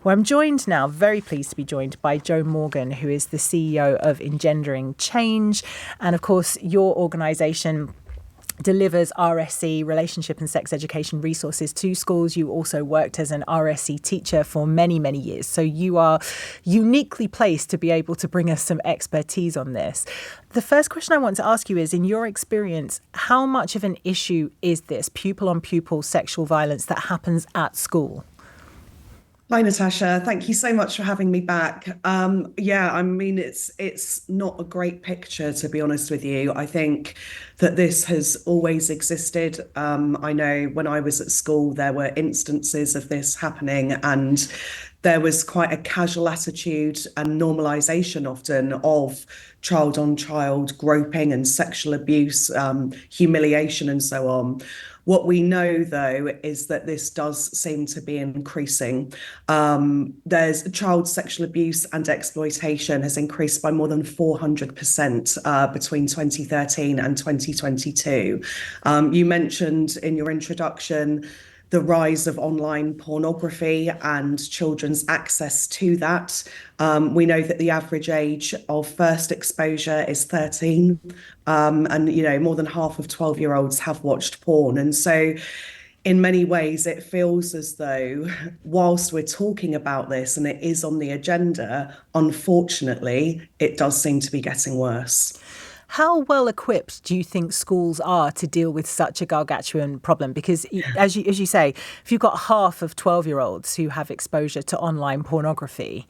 Well, I'm joined now, very pleased to be joined by Jo Morgan, who is the CEO of Engendering Change. And of course, your organisation delivers RSE, relationship and sex education resources to schools. You also worked as an RSE teacher for many, many years. So you are uniquely placed to be able to bring us some expertise on this. The first question I want to ask you is, in your experience, how much of an issue is this pupil on pupil sexual violence that happens at school? Hi, Natasha. Thank you so much for having me back. It's not a great picture, to be honest with you. I think that this has always existed. I know when I was at school, there were instances of this happening, and there was quite a casual attitude and normalization often of child on child groping and sexual abuse, humiliation, and so on. What we know, though, is that this does seem to be increasing. There's child sexual abuse and exploitation has increased by more than 400% between 2013 and 2022. You mentioned in your introduction the rise of online pornography and children's access to that. We know that the average age of first exposure is 13, and more than half of 12-year-olds have watched porn. And so in many ways, it feels as though whilst we're talking about this and it is on the agenda, unfortunately, it does seem to be getting worse. How well equipped do you think schools are to deal with such a gargantuan problem? Because as you say, if you've got half of 12-year-olds who have exposure to online pornography,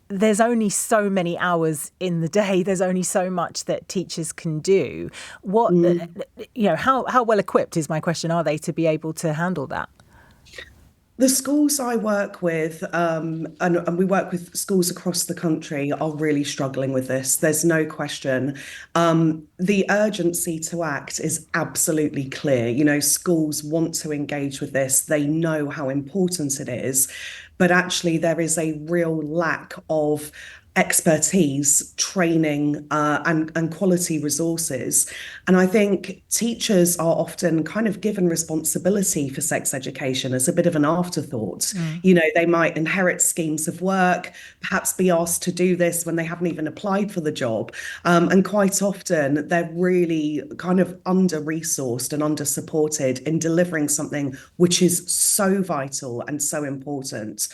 there's only so many hours in the day. There's only so much that teachers can do. How well equipped is my question, are they to be able to handle that? The schools I work with, and we work with schools across the country, are really struggling with this. There's no question. The urgency to act is absolutely clear. Schools want to engage with this. They know how important it is. But actually, there is a real lack of expertise, training, and quality resources. And I think teachers are often kind of given responsibility for sex education as a bit of an afterthought. Mm. They might inherit schemes of work, perhaps be asked to do this when they haven't even applied for the job. And quite often they're really kind of under-resourced and under-supported in delivering something which is so vital and so important.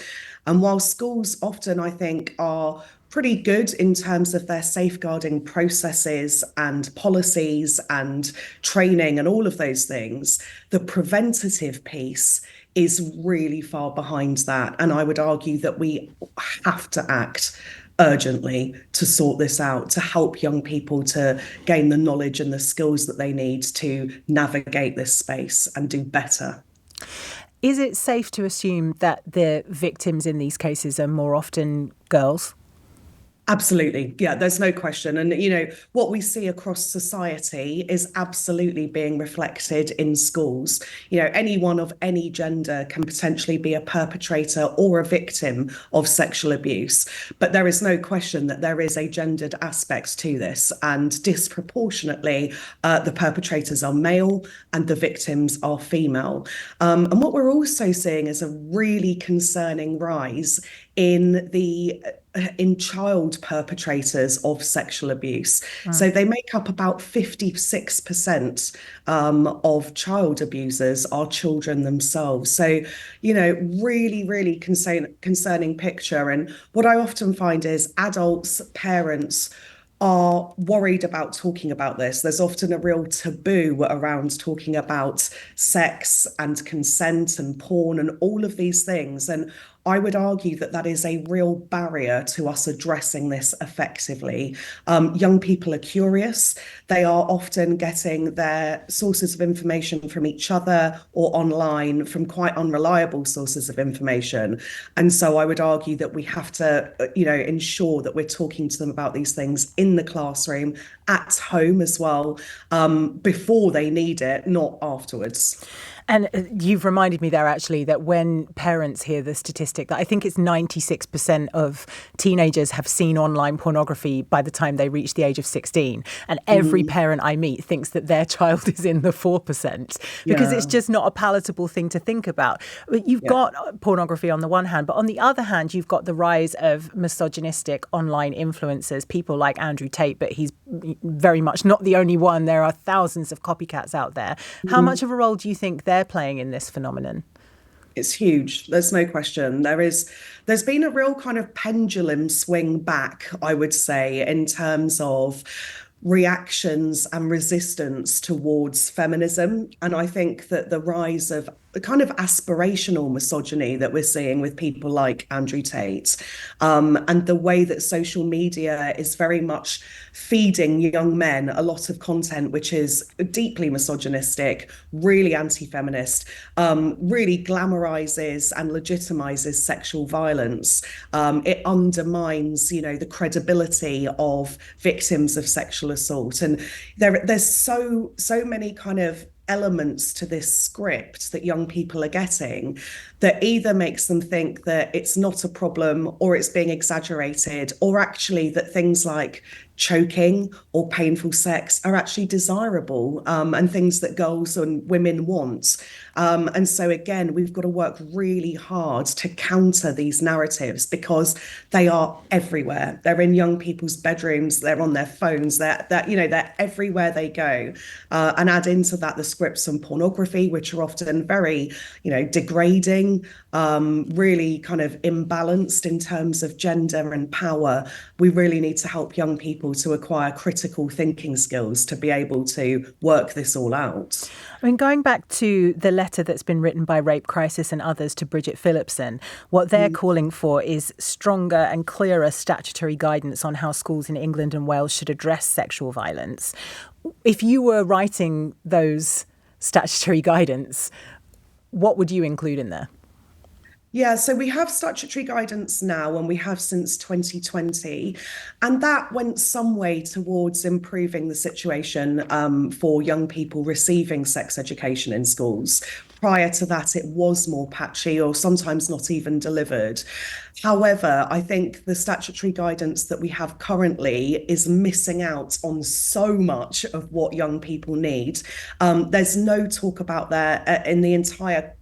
And while schools often, I think, are pretty good in terms of their safeguarding processes and policies and training and all of those things, the preventative piece is really far behind that. And I would argue that we have to act urgently to sort this out, to help young people to gain the knowledge and the skills that they need to navigate this space and do better. Is it safe to assume that the victims in these cases are more often girls? Absolutely. Yeah, there's no question. And, what we see across society is absolutely being reflected in schools. Anyone of any gender can potentially be a perpetrator or a victim of sexual abuse. But there is no question that there is a gendered aspect to this. And disproportionately, the perpetrators are male and the victims are female. And what we're also seeing is a really concerning rise in child perpetrators of sexual abuse. Mm. So they make up about 56% of child abusers are children themselves. So, really, really concerning picture. And what I often find is adults, parents, are worried about talking about this. There's often a real taboo around talking about sex and consent and porn and all of these things. And I would argue that that is a real barrier to us addressing this effectively. Young people are curious. They are often getting their sources of information from each other or online from quite unreliable sources of information. And so I would argue that we have to, ensure that we're talking to them about these things in the classroom, at home as well, before they need it, not afterwards. And you've reminded me there actually that when parents hear the statistic that I think it's 96% of teenagers have seen online pornography by the time they reach the age of 16. And every Mm, parent I meet thinks that their child is in the 4% because it's yeah, just not a palatable thing to think about. You've yeah. got pornography on the one hand, but on the other hand, you've got the rise of misogynistic online influencers, people like Andrew Tate, but he's very much not the only one. There are thousands of copycats out there. How much of a role do you think they're playing in this phenomenon? It's huge. There's no question. There's been a real kind of pendulum swing back, I would say, in terms of reactions and resistance towards feminism. And I think that the rise of the kind of aspirational misogyny that we're seeing with people like Andrew Tate, and the way that social media is very much feeding young men a lot of content which is deeply misogynistic, really anti-feminist, really glamorizes and legitimizes sexual violence. It undermines, the credibility of victims of sexual assault, and there's so many kind of elements to this script that young people are getting that either makes them think that it's not a problem or it's being exaggerated, or actually that things like choking or painful sex are actually desirable, and things that girls and women want. And so, again, we've got to work really hard to counter these narratives because they are everywhere. They're in young people's bedrooms, they're on their phones, they're everywhere they go. And add into that the scripts on pornography, which are often very, degrading, really kind of imbalanced in terms of gender and power. We really need to help young people to acquire critical thinking skills to be able to work this all out. I mean, going back to the letter that's been written by Rape Crisis and others to Bridget Phillipson, what they're calling for is stronger and clearer statutory guidance on how schools in England and Wales should address sexual violence. If you were writing those statutory guidance, what would you include in there? Yeah, so we have statutory guidance now, and we have since 2020. And that went some way towards improving the situation, for young people receiving sex education in schools. Prior to that, it was more patchy or sometimes not even delivered. However, I think the statutory guidance that we have currently is missing out on so much of what young people need. There's no talk about there in the entire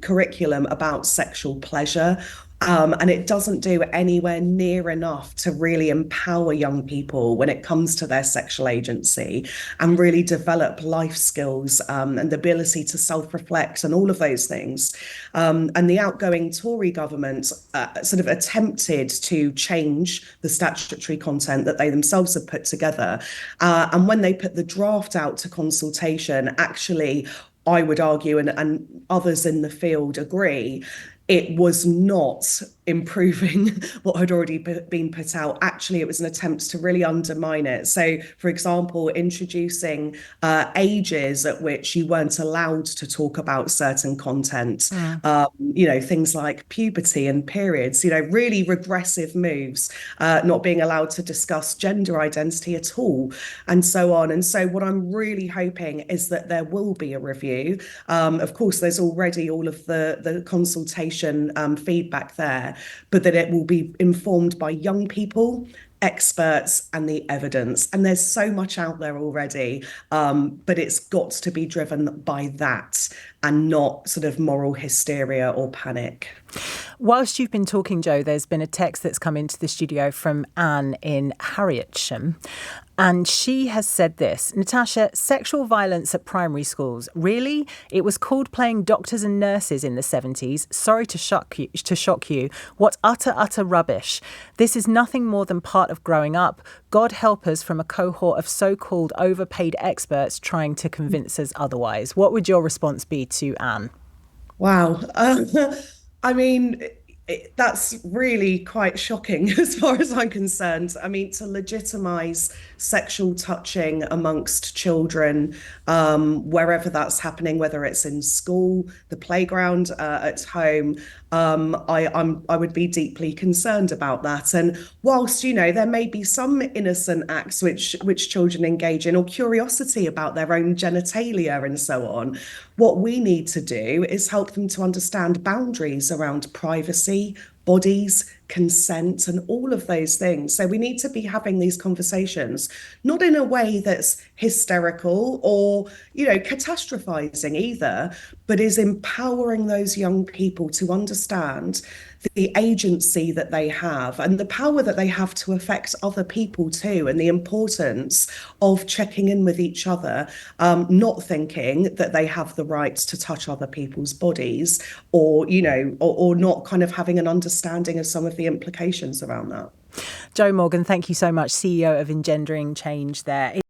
curriculum about sexual pleasure. And it doesn't do anywhere near enough to really empower young people when it comes to their sexual agency and really develop life skills, and the ability to self-reflect and all of those things. And the outgoing Tory government sort of attempted to change the statutory content that they themselves have put together. And when they put the draft out to consultation, actually, I would argue, and others in the field agree, it was not improving what had already been put out. Actually, it was an attempt to really undermine it. So, for example, introducing ages at which you weren't allowed to talk about certain content, things like puberty and periods, really regressive moves, not being allowed to discuss gender identity at all, and so on. And so, what I'm really hoping is that there will be a review. Of course, there's already all of the consultation feedback there, but that it will be informed by young people, experts, and the evidence. And there's so much out there already, but it's got to be driven by that and not sort of moral hysteria or panic. Whilst you've been talking, Jo, there's been a text that's come into the studio from Anne in Harrietsham. And she has said this: Natasha, sexual violence at primary schools. Really? It was called playing doctors and nurses in the 70s. Sorry to shock you. What utter rubbish. This is nothing more than part of growing up. God help us from a cohort of so-called overpaid experts trying to convince us otherwise. What would your response be to Anne? Wow. I mean, that's really quite shocking as far as I'm concerned. I mean, to legitimize sexual touching amongst children, wherever that's happening, whether it's in school, the playground, at home, I would be deeply concerned about that. And whilst, there may be some innocent acts which children engage in, or curiosity about their own genitalia and so on, what we need to do is help them to understand boundaries around privacy, bodies, consent, and all of those things. So we need to be having these conversations, not in a way that's hysterical or, catastrophizing either, but is empowering those young people to understand the agency that they have and the power that they have to affect other people too, and the importance of checking in with each other, not thinking that they have the right to touch other people's bodies, or not kind of having an understanding of some of the implications around that. Jo Morgan, thank you so much, CEO of Engendering Change there.